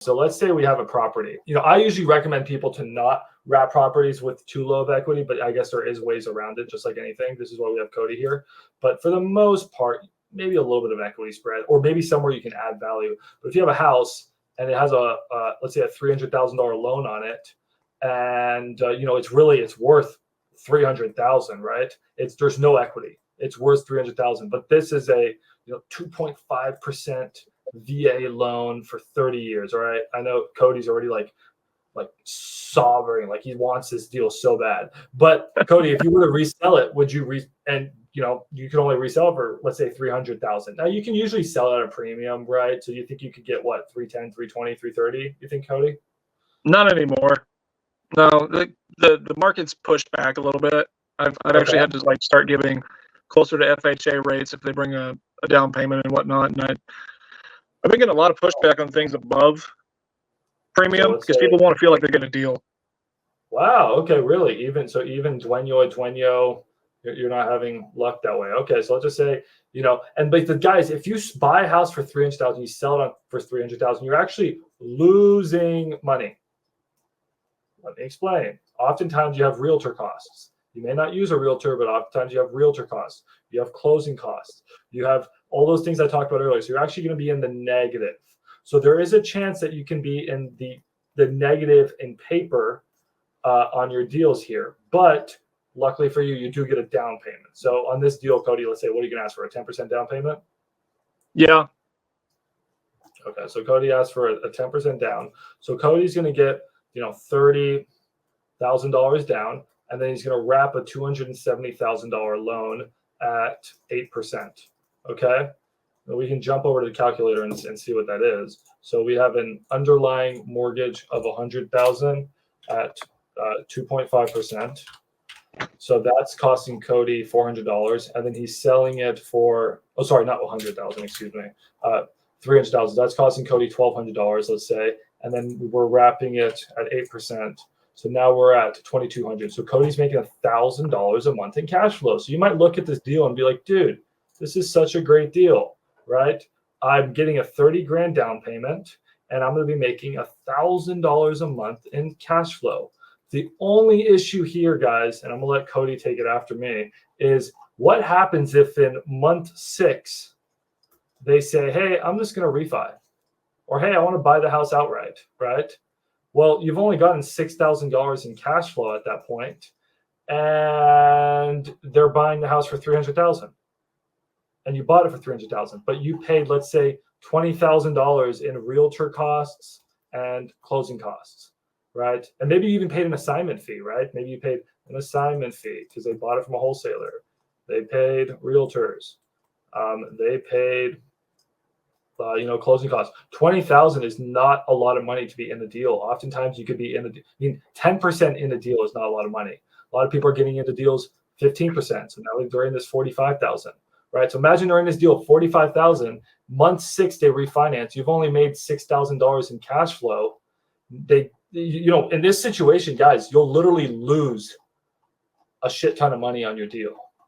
So let's say we have a property. I usually recommend people to not wrap properties with too low of equity, but I guess there is ways around it, just like anything. This is why we have Cody here. But for the most part, maybe a little bit of equity spread, or maybe somewhere you can add value. But if you have a house and it has let's say a $300,000 loan on it, and it's worth $300,000, right? There's no equity. It's worth $300,000, but this is a 2.5% VA loan for 30 years. All right, I know Cody's already like sobbing, like he wants this deal so bad. But Cody, if you were to resell it, would you you can only resell it for, let's say, $300,000. Now you can usually sell it at a premium, right? So you think you could get what, 310, 320, 330? You think, Cody? Not anymore. No, the market's pushed back a little bit. I've actually had to start giving closer to FHA rates if they bring a down payment and whatnot. And I've been getting a lot of pushback on things above premium because people want to feel like they're getting a deal. Wow. Okay. Really? Even dueño, you're not having luck that way. Okay. So let's just say, but the guys, if you buy a house for $300,000, you sell it for $300,000, you're actually losing money. Let me explain. Oftentimes you have realtor costs. You may not use a realtor, but oftentimes you have realtor costs. You have closing costs. You have all those things I talked about earlier. So you're actually going to be in the negative. So there is a chance that you can be in the negative in paper on your deals here. But luckily for you, you do get a down payment. So on this deal, Cody, let's say, what are you going to ask for? A 10% down payment? Yeah. Okay. So Cody asked for a 10% down. So Cody's going to get, $30,000 down. And then he's going to wrap a $270,000 loan at 8%. Okay. We can jump over to the calculator and see what that is. So we have an underlying mortgage of $100,000 at 2.5%. So that's costing Cody $400, and then he's selling it for not $100,000, excuse me, $300,000. That's costing Cody $1,200, let's say, and then we're wrapping it at 8%. So now we're at $2,200. So Cody's making $1,000 a month in cash flow. So you might look at this deal and be like, dude, this is such a great deal, right? I'm getting a $30,000 down payment, and I'm going to be making $1,000 a month in cash flow. The only issue here, guys, and I'm going to let Cody take it after me, is what happens if in month 6 they say, hey, I'm just going to refi, or hey, I want to buy the house outright, right? Well, you've only gotten $6,000 in cash flow at that point, and they're buying the house for $300,000, and you bought it for $300,000, but you paid, let's say, $20,000 in realtor costs and closing costs, right? And maybe you even paid an assignment fee, right? Maybe you paid an assignment fee because they bought it from a wholesaler. They paid realtors. They paid closing costs. $20,000 is not a lot of money to be in the deal. Oftentimes you could be 10% in the deal is not a lot of money. A lot of people are getting into deals 15%. So now they're in this $45,000, right? So imagine they're in this deal $45,000. Month 6 they refinance. You've only made $6,000 in cash flow. In this situation, guys, you'll literally lose a shit ton of money on your deal.